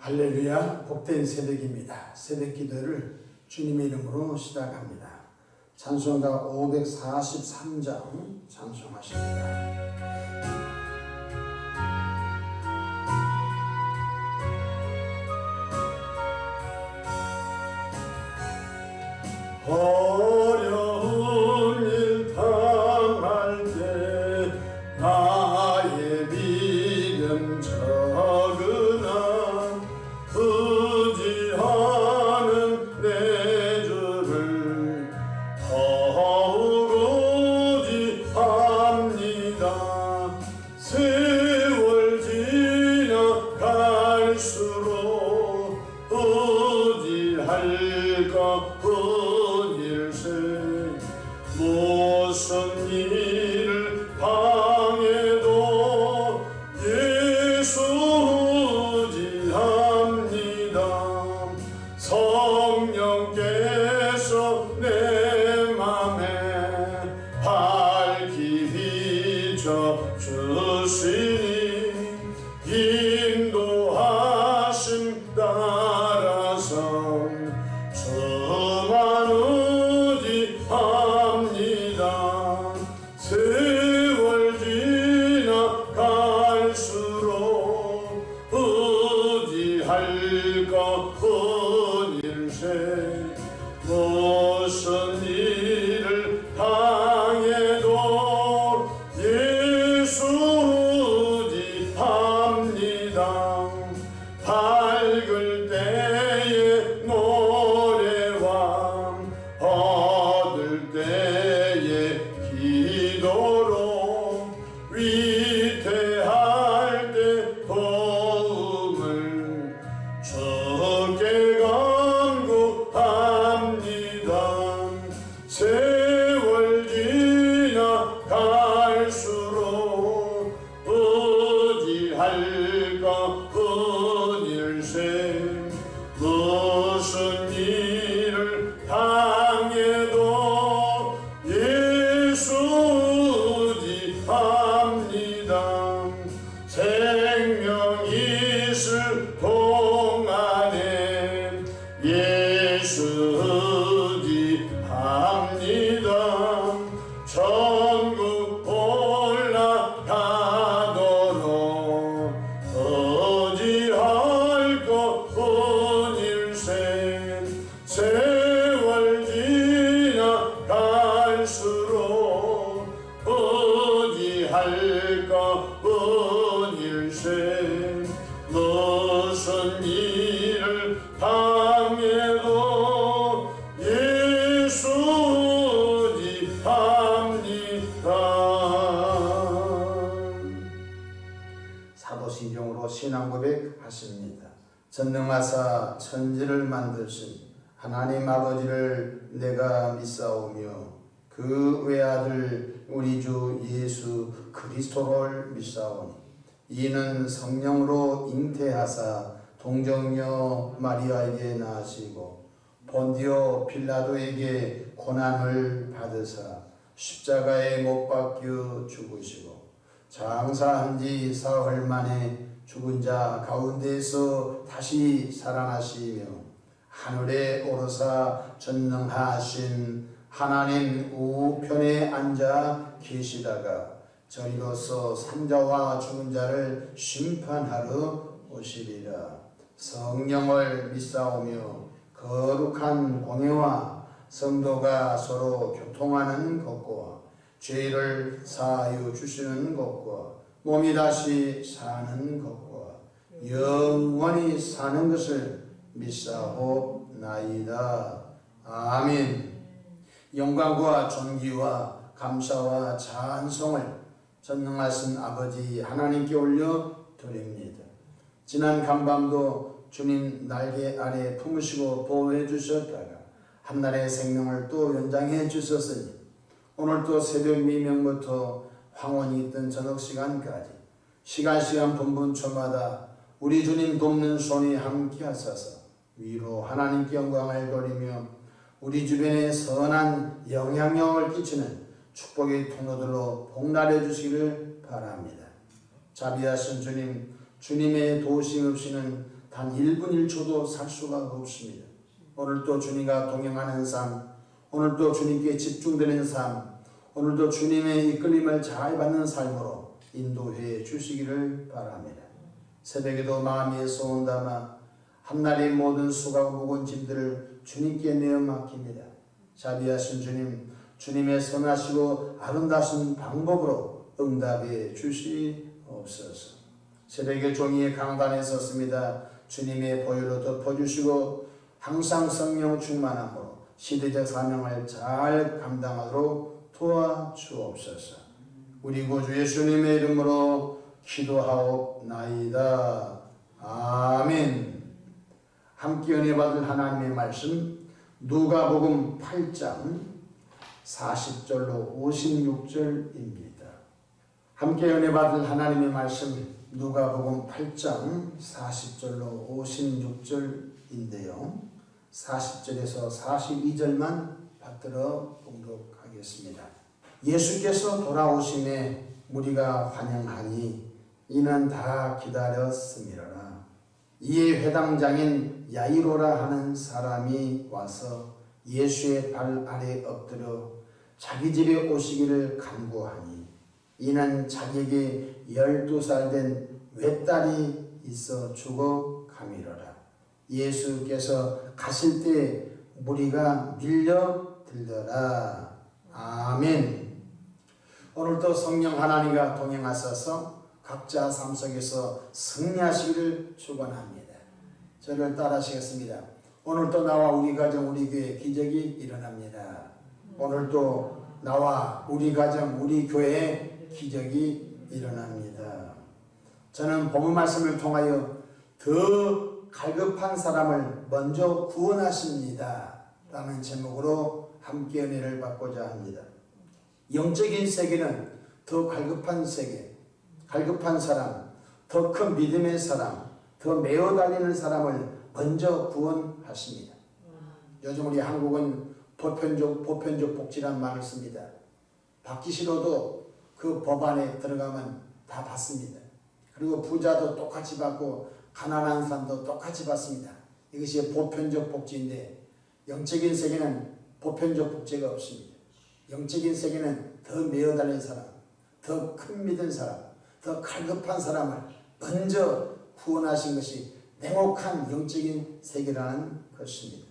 할렐루야, 복된 새벽입니다. 새벽 기도를 주님의 이름으로 시작합니다. 찬송가 543장 찬송하십니다. 어려운 일 당할 때 나의 믿음 적으나 의지하는 내 주를 더욱 의지합니다. 세월 지나갈수록 의지할 것뿐 일세 무슨 일을 당해도 예수 의지합니다. 성령께서 내 맘에 밝히 비춰주시니 인도하심 따라서 저만 의지합니다. 세월 지나갈수록 의지할 것뿐 일세 무슨 일을 당해도 예수 의지합니다. 밝을 때에 노래와 얻을 때에 기도로 위태할 때 도움을 적게 간구합니다. 세월 지나갈수록 의지할 것뿐 일세 무슨 일을 당해도 예수 의지합니다. 생명 있을 동안에 예수 의지합니다. 천국 올라가도록 의지할 것뿐 일세 세월 지나갈수록 의지할 것뿐 일세 무슨 일을 당해도 예수 의지합니다. 사도신경으로 신앙 고백하십니다. 전능하사 천지를 만드신 하나님 아버지를 내가 믿사오며 그 외아들 우리 주 예수 그리스도를 믿사오니 이는 성령으로 잉태하사 동정녀 마리아에게 낳으시고 본디오 빌라도에게 고난을 받으사 십자가에 못 박혀 죽으시고 장사한 지 사흘 만에 죽은 자 가운데서 다시 살아나시며 하늘에 오르사 전능하신 하나님 우편에 앉아 계시다가 저리로서 산자와 죽은 자를 심판하러 오시리라. 성령을 믿사오며 거룩한 공예와 성도가 서로 교통하는 것과 죄를 사하여 주시는 것과 몸이 다시 사는 것과 영원히 사는 것을 믿사옵나이다. 아멘. 영광과 존귀와 감사와 찬송을 전능하신 아버지 하나님께 올려 드립니다. 지난 간밤도 주님 날개 아래 품으시고 보호해 주셨다가 한날의 생명을 또 연장해 주셨으니 오늘도 새벽 미명부터 황혼이 있던 저녁 시간까지 시간 분분초마다 우리 주님 돕는 손이 함께 하셔서 위로 하나님께 영광을 돌리며 우리 주변에 선한 영향력을 끼치는 축복의 통로들로 복날해 주시기를 바랍니다. 자비하신 주님, 주님의 도우심 없이는 단 1분 1초도 살 수가 없습니다. 오늘도 주님과 동행하는 삶, 오늘도 주님께 집중되는 삶, 오늘도 주님의 이끌림을 잘 받는 삶으로 인도해 주시기를 바랍니다. 새벽에도 마음에 소원 담아 한날의 모든 수고하고 무거운 짐들을 주님께 내어 맡깁니다. 자비하신 주님, 주님의 선하시고 아름다우신 방법으로 응답해 주시옵소서. 새벽에 종이의 강단에 섰습니다. 주님의 보혈로 덮어주시고 항상 성령 충만함으로 시대적 사명을 잘 감당하도록 도와주옵소서. 우리 구주 예수님의 이름으로 기도하옵나이다. 아멘. 함께 은혜 받을 하나님의 말씀 누가복음 8장 40절로 56절입니다. 함께 은혜 받을 하나님의 말씀 누가복음 8장 40절로 56절인데요. 40절에서 42절만 받들어 봉독하겠습니다. 예수께서 돌아오심에 무리가 환영하니 이는 다 기다렸음이로라. 이에 회당장인 야이로라 하는 사람이 와서 예수의 발 아래 엎드려 자기 집에 오시기를 간구하니 이는 자기에게 12살 된 외딸이 있어 죽어가미로라. 예수께서 가실 때 무리가 밀려들더라. 아멘. 오늘도 성령 하나님과 동행하셔서 각자 삶 속에서 승리하시기를 축원합니다. 저를 따라하시겠습니다. 오늘도 나와 우리 가정 우리 교회 기적이 일어납니다. 오늘도 나와 우리 가정 우리 교회에 기적이 일어납니다. 저는 본문 말씀을 통하여 더 갈급한 사람을 먼저 구원하십니다 라는 제목으로 함께 은혜를 받고자 합니다. 영적인 세계는 더 갈급한 세계, 갈급한 사람, 더 큰 믿음의 사람, 더 메어 달리는 사람을 먼저 구원하십니다. 요즘 우리 한국은 보편적 복지란 말을 씁니다. 받기 싫어도 그 법안에 들어가면 다 받습니다. 그리고 부자도 똑같이 받고 가난한 사람도 똑같이 받습니다. 이것이 보편적 복지인데 영적인 세계는 보편적 복지가 없습니다. 영적인 세계는 더 메어 달린 사람, 더 큰 믿은 사람, 더 갈급한 사람을 먼저 구원하신 것이 냉혹한 영적인 세계라는 것입니다.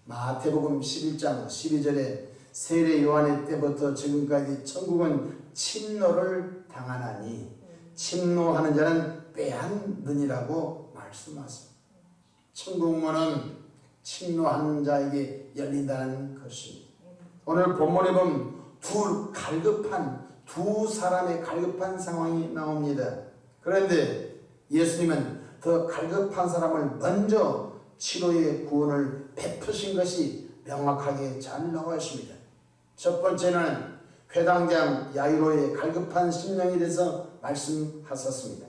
마태복음 11장 12절에 세례 요한의 때부터 지금까지 천국은 침노를 당하나니 침노하는 자는 빼앗느니라고 말씀하십니다. 천국문은 침노하는 자에게 열린다는 것입니다. 오늘 본문에 보면 두 사람의 갈급한 상황이 나옵니다. 그런데 예수님은 더 갈급한 사람을 먼저 치료의 구원을 베푸신 것이 명확하게 잘 나와 있습니다. 첫 번째는 회당장 야이로의 갈급한 심령에 대해서 말씀하셨습니다.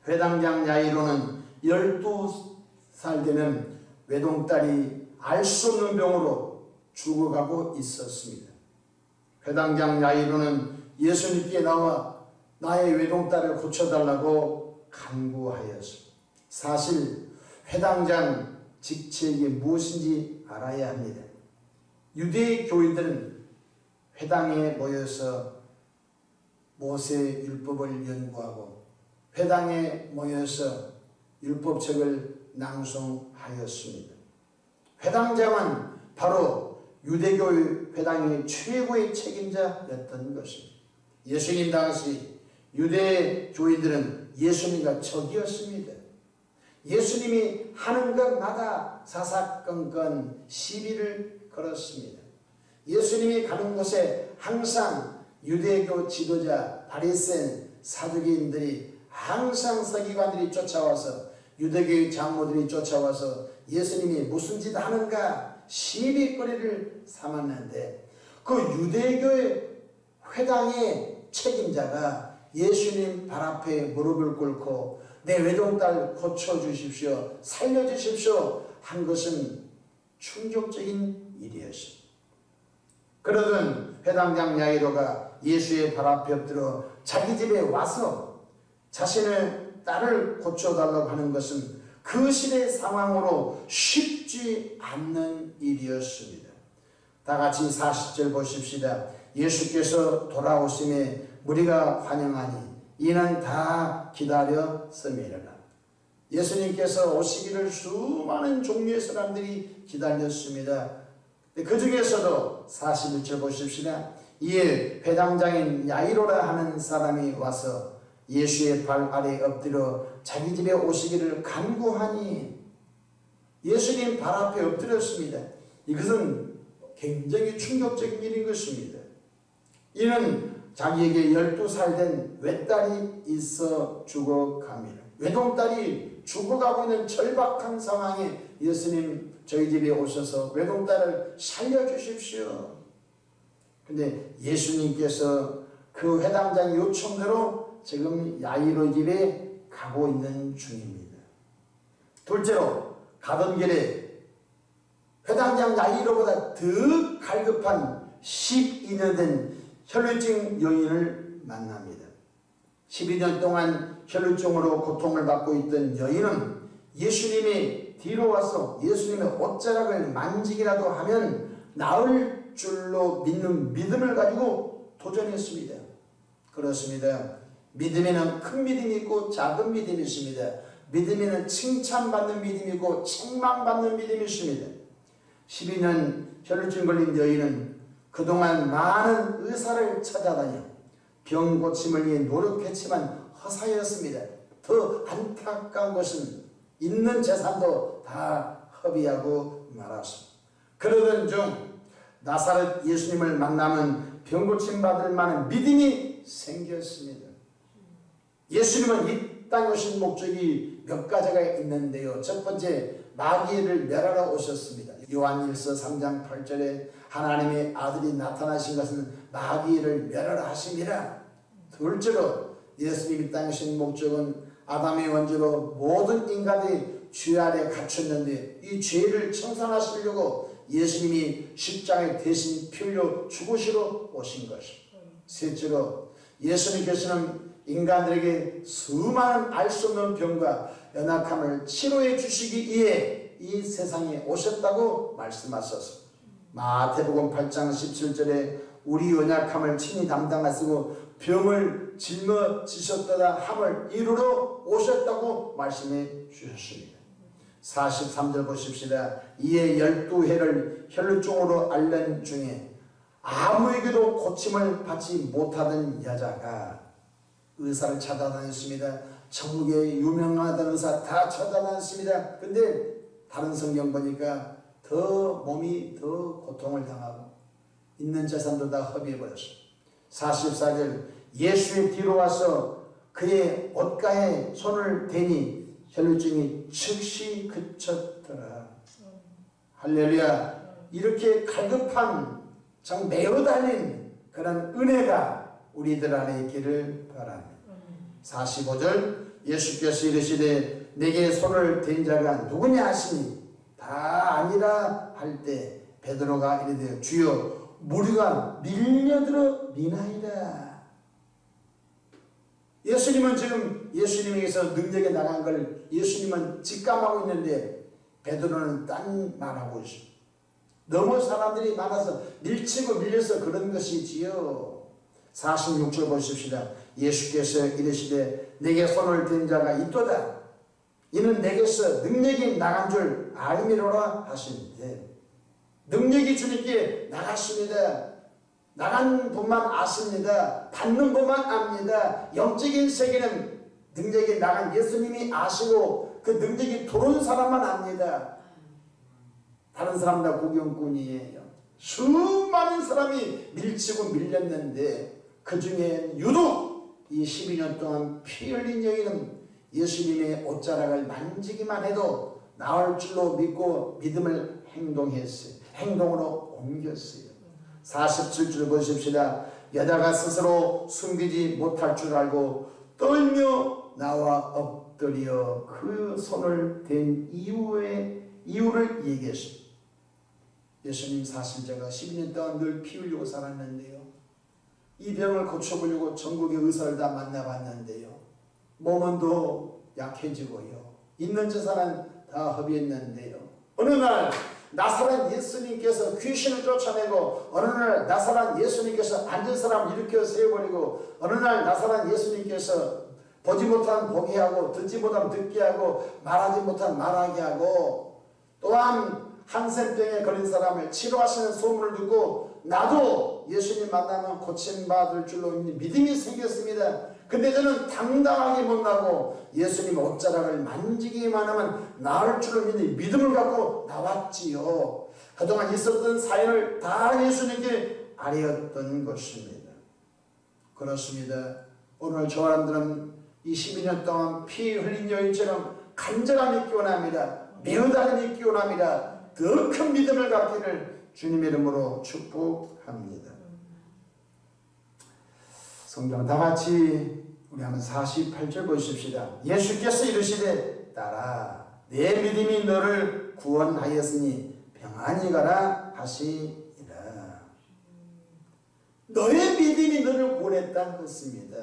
회당장 야이로는 12살 되는 외동딸이 알 수 없는 병으로 죽어가고 있었습니다. 회당장 야이로는 예수님께 나와 나의 외동딸을 고쳐달라고 간구하였습니다. 사실 회당장 직책이 무엇인지 알아야 합니다. 유대 교인들은 회당에 모여서 모세 율법을 연구하고 회당에 모여서 율법책을 낭송하였습니다. 회당장은 바로 유대교 회당의 최고의 책임자였던 것입니다. 예수님 당시 유대 교인들은 예수님과 적이었습니다. 예수님이 하는 것마다 사사건건 시비를 걸었습니다. 예수님이 가는 곳에 항상 유대교 지도자 바리새인 사두개인들이 항상 서기관들이 쫓아와서 유대교의 장로들이 쫓아와서 예수님이 무슨 짓 하는가 시비거리를 삼았는데 그 유대교의 회당의 책임자가 예수님 발 앞에 무릎을 꿇고 내 외동딸 고쳐주십시오, 살려주십시오 한 것은 충격적인 일이었습니다. 그러던 회당장 야이로가 예수의 발 앞에 엎드려 자기 집에 와서 자신의 딸을 고쳐달라고 하는 것은 그 시대 상황으로 쉽지 않는 일이었습니다. 다같이 40절 보십시다. 예수께서 돌아오심에 무리가 환영하니 이는 다 기다렸음이라. 예수님께서 오시기를 수많은 종류의 사람들이 기다렸습니다. 그 중에서도 41절 보십시다. 이에 회당장인 야이로라 하는 사람이 와서 예수의 발 아래 엎드려 자기 집에 오시기를 간구하니, 예수님 발 앞에 엎드렸습니다. 이것은 굉장히 충격적인 일인 것입니다. 이는 자기에게 12살 된 외딸이 있어 죽어갑니다. 외동딸이 죽어가고 있는 절박한 상황에 예수님 저희 집에 오셔서 외동딸을 살려주십시오. 근데 예수님께서 그 회당장 요청대로 지금 야이로 집에 가고 있는 중입니다. 둘째로 가던 길에 회당장 야이로보다 더 갈급한 12년 된 혈루증 여인을 만납니다. 12년 동안 혈루증으로 고통을 받고 있던 여인은 예수님이 뒤로 와서 예수님의 옷자락을 만지기라도 하면 나을 줄로 믿는 믿음을 가지고 도전했습니다. 그렇습니다. 믿음에는 큰 믿음이 있고 작은 믿음이 있습니다. 믿음에는 칭찬받는 믿음이 있고 책망받는 믿음이 있습니다. 12년 혈루증 걸린 여인은 그동안 많은 의사를 찾아다녀 병 고침을 위해 노력했지만 허사였습니다. 더 안타까운 것은 있는 재산도 다 허비하고 말았습니다. 그러던 중 나사렛 예수님을 만나면 병 고침 받을 만한 믿음이 생겼습니다. 예수님은 이 땅에 오신 목적이 몇 가지가 있는데요. 첫 번째, 마귀를 멸하러 오셨습니다. 요한일서 3장 8절에 하나님의 아들이 나타나신 것은 마귀를 멸하러 하심이라. 둘째로 예수님이 이 땅에 오신 목적은 아담의 원죄로 모든 인간들이 죄 아래 갇혔는데 이 죄를 청산하시려고 예수님이 십자가에 대신 피 흘려 죽으시러 오신 것입니다. 셋째로 예수님께서는 인간들에게 수많은 알 수 없는 병과 연약함을 치료해 주시기 위해 이 세상에 오셨다고 말씀하셨습니다. 마태복음 8장 17절에 우리 연약함을 친히 담당하시고 병을 짊어지셨도다 함을 이루러 오셨다고 말씀해 주셨습니다. 43절 보십시다. 이에 12해를 혈루증으로 앓는 중에 아무에게도 고침을 받지 못하던 여자가 의사를 찾아다녔습니다. 천국의 유명하던 의사 다 찾아다녔습니다. 근데 다른 성경 보니까 더 몸이 더 고통을 당하고 있는 재산도 다 허비해버렸습니다. 44절 예수의 뒤로 와서 그의 옷가에 손을 대니 혈루증이 즉시 그쳤더라. 할렐루야. 이렇게 갈급한 참 매우 달린 그런 은혜가 우리들 안에 있기를 바랍니다. 45절 예수께서 이르시되 내게 손을 댄 자가 누구냐 하시니 다 아니라 할 때 베드로가 이르되 주여 무리가 밀려들어 미나이다. 예수님은 지금 예수님에게서 능력에 나간 걸 예수님은 직감하고 있는데 베드로는 딴 말하고 있습니다. 너무 사람들이 많아서 밀치고 밀려서 그런 것이지요. 46절 보십시다. 예수께서 이르시되 내게 손을 댄 자가 있도다. 이는 내게서 능력이 나간 줄 알미로라 하시는데 능력이 주님께 나갔습니다. 나간 분만 아십니다. 받는 분만 압니다. 영적인 세계는 능력이 나간 예수님이 아시고 그 능력이 들어온 사람만 압니다. 다른 사람 다 구경꾼이에요. 수많은 사람이 밀치고 밀렸는데 그 중에 유독 이 12년 동안 피 흘린 여인은 예수님의 옷자락을 만지기만 해도 나을 줄로 믿고 믿음을 행동으로 옮겼어요. 47절 보십시다. 여자가 스스로 숨기지 못할 줄 알고 떨며 나와 엎드려 그 손을 댄 이유를 얘기했습니다. 예수님 사실 제가 12년 동안 늘 피 흘리고 살았는데요. 이 병을 고쳐보려고 전국의 의사를 다 만나봤는데요. 몸은 더 약해지고요. 있는 재산은 다 허비했는데요. 어느 날 나사렛 예수님께서 귀신을 쫓아내고, 어느 날 나사렛 예수님께서 앉은 사람 일으켜 세워버리고, 어느 날 나사렛 예수님께서 보지 못한 보게 하고, 듣지 못한 듣게 하고, 말하지 못한 말하게 하고, 또한 한센병에 걸린 사람을 치료하시는 소문을 듣고 나도 예수님 만나면 고침받을 줄로 믿음이 생겼습니다. 근데 저는 당당하게 못나고 예수님 옷자락을 만지기만 하면 나을 줄로 믿는 믿음을 갖고 나왔지요. 그동안 있었던 사연을 다 예수님께 아뢰었던 것입니다. 그렇습니다. 오늘 저 사람들은 이 12년 동안 피 흘린 여인처럼 간절함이 있기 원합니다. 매우다는 있기 원합니다. 더 큰 믿음을 갖기를 주님의 이름으로 축복합니다. 성경 다 같이 우리 한번 48절 보십시다. 예수께서 이르시되 딸아 내 믿음이 너를 구원하였으니 평안히 가라 하시니라. 너의 믿음이 너를 구원했다는 것입니다.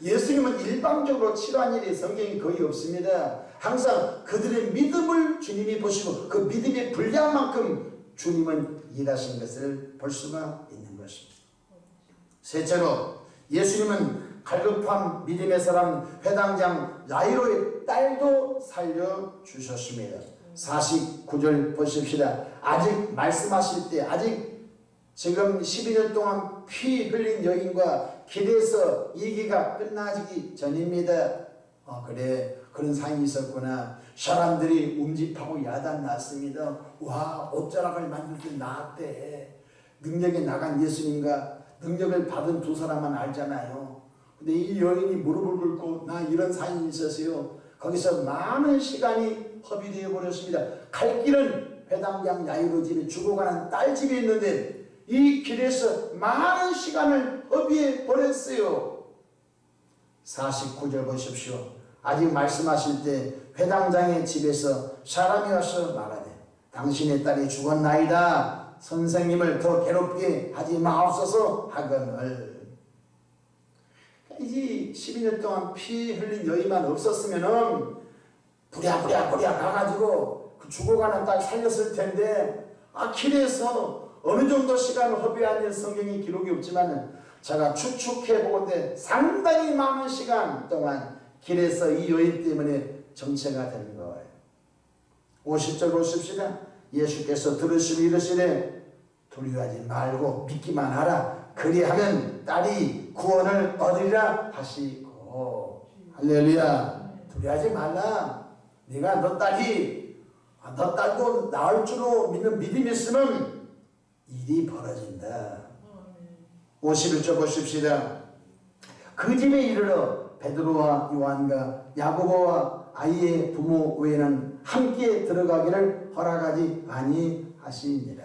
예수님은 일방적으로 치료한 일이 성경에 거의 없습니다. 항상 그들의 믿음을 주님이 보시고 그 믿음의 분량만큼 주님은 일하신 것을 볼 수가 있는 것입니다. 셋째로 예수님은 갈급한 믿음의 사람 회당장 야이로의 딸도 살려주셨습니다. 49절 보십시다. 아직 말씀하실 때 아직 지금 12년 동안 피 흘린 여인과 길에서 얘기가 끝나기 전입니다. 그래 그런 상이 있었구나. 사람들이 움집하고 야단났습니다. 와 옷자락을 만들 때 나았대. 능력이 나간 예수님과 능력을 받은 두 사람만 알잖아요. 근데 이 여인이 무릎을 꿇고 나 이런 사연이 있었어요. 거기서 많은 시간이 허비되어 버렸습니다. 갈 길은 회당장 야이로 집에 죽어가는 딸 집에 있는데 이 길에서 많은 시간을 허비해 버렸어요. 49절 보십시오. 아직 말씀하실 때 회당장의 집에서 사람이 와서 말하되 당신의 딸이 죽었나이다. 선생님을 더 괴롭게 하지 마옵소서 하거늘. 이 12년 동안 피 흘린 여인만 없었으면은 부랴부랴 가가지고 그 죽어가는 딸 살렸을 텐데 길에서 어느 정도 시간을 허비한 성경에 기록이 없지만 제가 추측해 보건대 상당히 많은 시간 동안 길에서 이 여인 때문에 정체가 된 거예요. 50절 보십시다. 예수께서 들으시고 이르시되 두려워하지 말고 믿기만 하라. 그리하면 딸이 구원을 얻으리라 하시고. 할렐루야. 두려워하지 말라. 네가 너 딸도 나을 줄로 믿는 믿음이 있으면 일이 벌어진다. 51절 보십시다. 그 집에 이르러 베드로와 요한과 야고보와 아이의 부모 외에는 함께 들어가기를 허락하지 아니하시니라.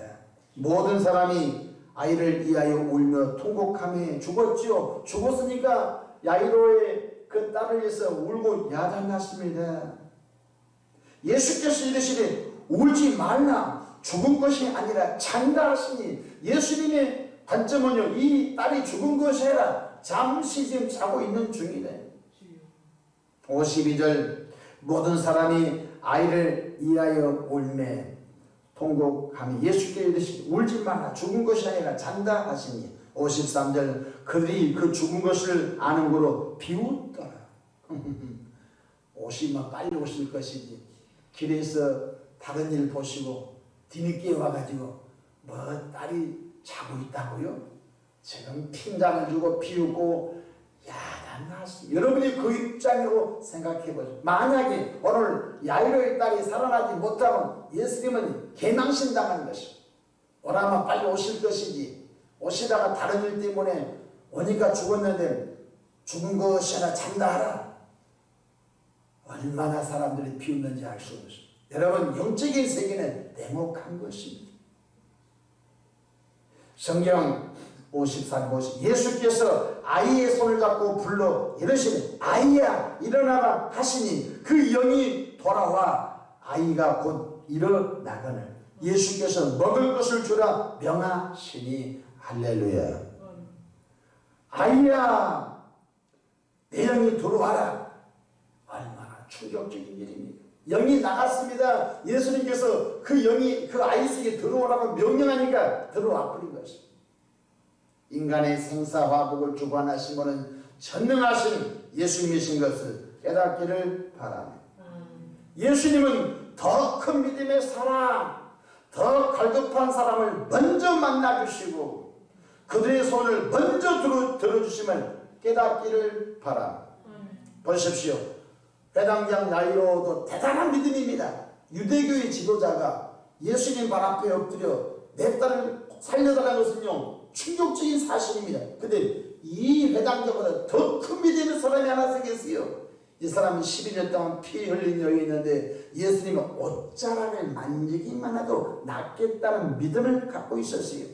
모든 사람이 아이를 위하여 울며 통곡하며 죽었지요. 죽었으니까 야이로의 그 딸을 위해서 울고 야단났습니다. 예수께서 이르시되 울지 말라. 죽은 것이 아니라 잔다 하시니 예수님의 관점은요, 이 딸이 죽은 것이 아니라 잠시 지금 자고 있는 중이래. 52절 모든 사람이 아이를 위하여 울매 통곡하며 예수께 이르시되 울지 말라. 죽은 것이 아니라 잔다 하시니. 53절 그들이 그 죽은 것을 아는 거로 비웃더라. 오시면 빨리 오실 것이지 길에서 다른 일 보시고 뒤늦게 와가지고 뭐 딸이 자고 있다고요? 지금 핀잔을 주고 비웃고 야단났습니다. 여러분이 그 입장으로 생각해보죠. 만약에 오늘 야이로의 딸이 살아나지 못하면 예수님은 개망신당하는 것이고 오라면 빨리 오실 것이지 오시다가 다른 일 때문에 오니까 죽었는데 죽은 것이 아니라 잔다 하라. 얼마나 사람들이 비웃는지 알 수 없습니다. 여러분 영적인 세계는 냉혹한 것입니다. 성경 54절 예수께서 아이의 손을 잡고 불러 이르시니 아이야 일어나라 하시니 그 영이 돌아와 아이가 곧 일어나거늘 예수께서 먹을 것을 주라 명하시니. 할렐루야. 아이야 내 영이 들어와라. 얼마나 충격적인 일입니까? 영이 나갔습니다. 예수님께서 그 영이 그 아이 속에 들어오라고 명령하니까 들어와 버린 것입니다. 인간의 생사화복을 주관하시고는 전능하신 예수님이신 것을 깨닫기를 바랍니다. 예수님은 더 큰 믿음의 사람, 더 갈급한 사람을 먼저 만나주시고 그들의 손을 먼저 들어주심을 깨닫기를 바랍니다. 보십시오. 회당장 야이로도 대단한 믿음입니다. 유대교의 지도자가 예수님 발 앞에 엎드려 내 딸을 살려달라는 것은요 충격적인 사실입니다. 근데 이 회당장보다 더 큰 믿음의 사람이 하나 생겼어요. 이 사람은 12년 동안 피 흘린 여인이 있는데 예수님은 옷자락을 만지기만 해도 낫겠다는 믿음을 갖고 있었어요.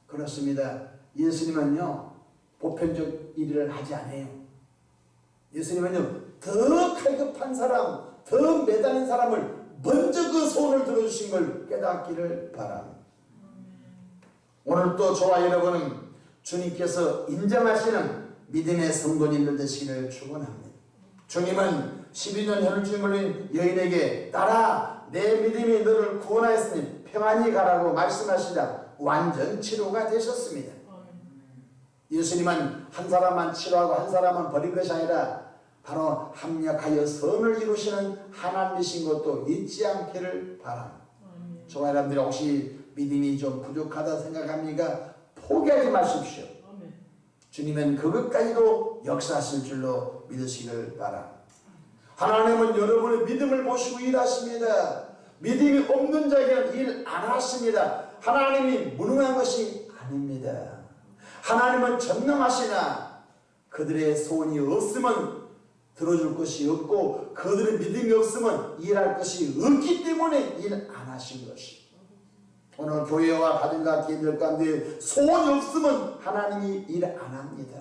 그렇습니다. 예수님은요 보편적 일을 하지 않아요. 예수님은요 더 갈급한 사람, 더 매달린 사람을 먼저 그 손을 들어주신 걸 깨닫기를 바랍니다. 오늘 또 저와 여러분은 주님께서 인정하시는 믿음의 성도님들 되시기를 축원합니다. 주님은 12년 혈루증 걸린 여인에게 딸아 내 믿음이 너를 구원하였으니 평안히 가라고 말씀하시다 완전 치료가 되셨습니다. 예수님은 한 사람만 치료하고 한 사람만 버린 것이 아니라 바로 합력하여 선을 이루시는 하나님이신 것도 잊지 않기를 바랍니다. 저와 여러분들이 혹시 믿음이 좀 부족하다 생각합니까? 포기하지 마십시오. 주님은 그것까지도 역사하실 줄로 믿으시기를 바랍니다. 하나님은 여러분의 믿음을 보시고 일하십니다. 믿음이 없는 자에게는 일 안 하십니다. 하나님이 무능한 것이 아닙니다. 하나님은 전능하시나 그들의 소원이 없으면 들어줄 것이 없고 그들의 믿음이 없으면 일할 것이 없기 때문에 일 안 하신 것이. 오늘 교회와 가정과 개인들 가운데 소원이 없으면 하나님이 일 안 합니다.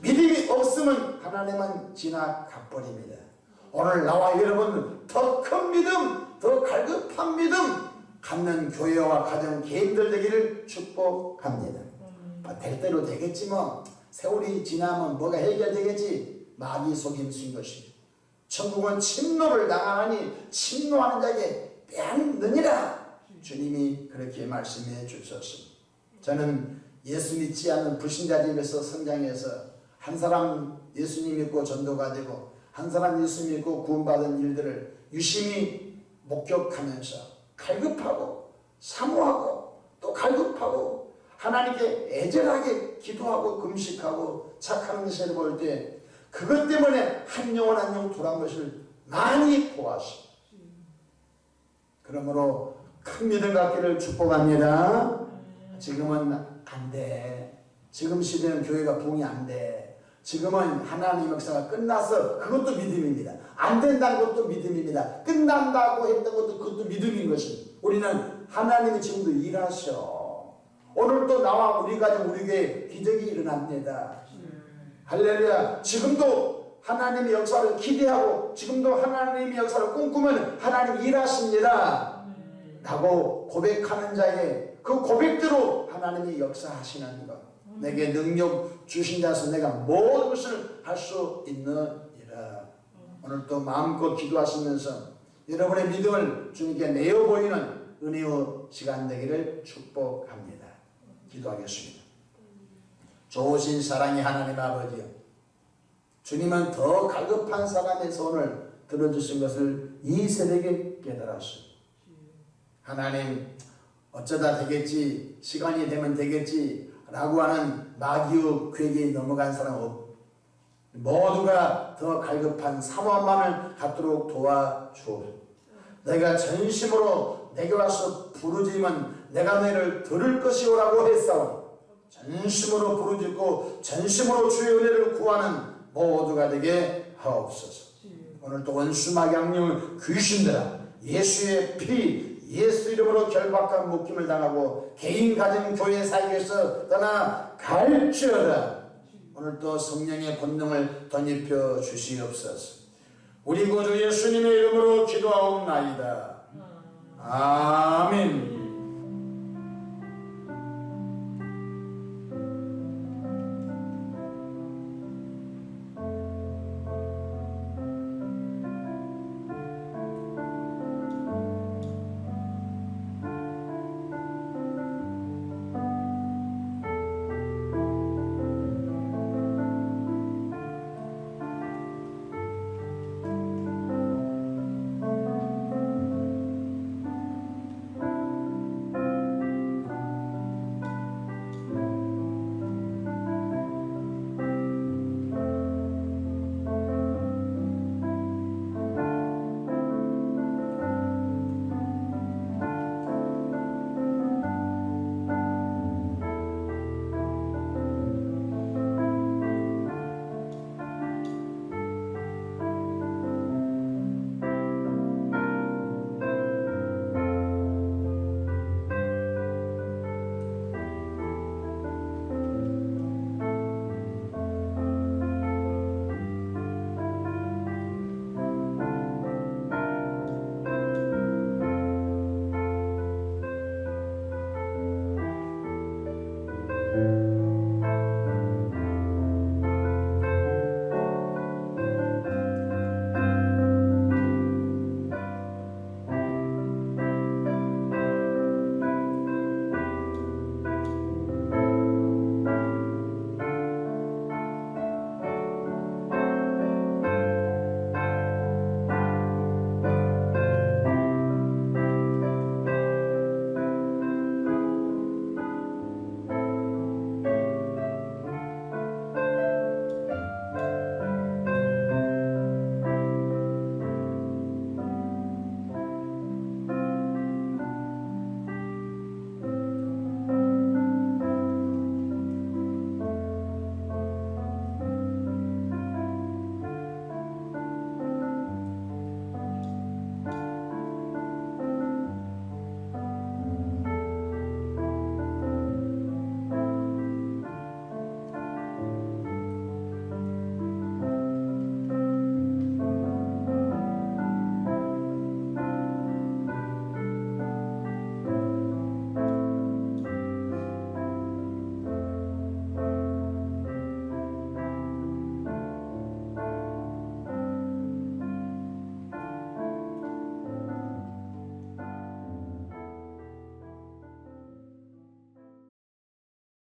믿음이 없으면 하나님은 지나 가버립니다. 오늘 나와 여러분 더 큰 믿음, 더 갈급한 믿음 갖는 교회와 가정 개인들 되기를 축복합니다. 될 대로 되겠지 뭐. 세월이 지나면 뭐가 해결되겠지. 마귀 속임수인 것입니다. 천국은 침노를 당하니 침노하는 자에게 빼앗느니라. 주님이 그렇게 말씀해 주셨습니다. 저는 예수 믿지 않는 불신자 집에서 성장해서 한 사람 예수님 믿고 전도가 되고 한 사람 예수 믿고 구원받은 일들을 유심히 목격하면서 갈급하고 사모하고 또 갈급하고 하나님께 애절하게 기도하고 금식하고 착하는 것을 볼 때 그것 때문에 한 영혼 한 영혼 돌아온 것을 많이 보았습니다. 그러므로 큰 믿음 갖기를 축복합니다. 지금은 안 돼. 지금 시대는 교회가 부흥이 안 돼. 지금은 하나님 역사가 끝나서 그것도 믿음입니다. 안 된다는 것도 믿음입니다. 끝난다고 했던 것도 그것도 믿음인 것입니다. 우리는 하나님이 지금도 일하셔. 오늘 또 나와 우리 가정 우리 교회에 기적이 일어납니다. 할렐루야. 지금도 하나님의 역사를 기대하고 지금도 하나님의 역사를 꿈꾸면 하나님이 일하십니다 라고 고백하는 자에게 그 고백대로 하나님이 역사하시는 것. 내게 능력 주신 자서 내가 모든 것을 할 수 있느니라. 오늘 또 마음껏 기도하시면서 여러분의 믿음을 주님께 내어 보이는 은혜의 시간 되기를 축복합니다. 기도하겠습니다. 좋으신 사랑의 하나님 아버지여, 주님은 더 갈급한 사람의 손을 들어주신 것을 이 새벽에 깨달았습니다. 하나님, 어쩌다 되겠지, 시간이 되면 되겠지 라고 하는 마귀의 괴계에 넘어간 사람 없. 모두가 더 갈급한 사모함만을 갖도록 도와주옵소서. 내가 전심으로 내게 와서 부르짖으면 내가 너희를 들을 것이오라고 했사오니 전심으로 부르짖고 전심으로 주의 은혜를 구하는 모두가 되게 하옵소서. 오늘 또 원수마귀 귀신들아 예수의 피 예수 이름으로 결박과 묶임을 당하고 개인 가정 교회 사이에서 떠나 갈지어다. 오늘 또 성령의 권능을 덧입혀 주시옵소서. 우리 구주 예수님의 이름으로 기도하옵나이다. 아멘.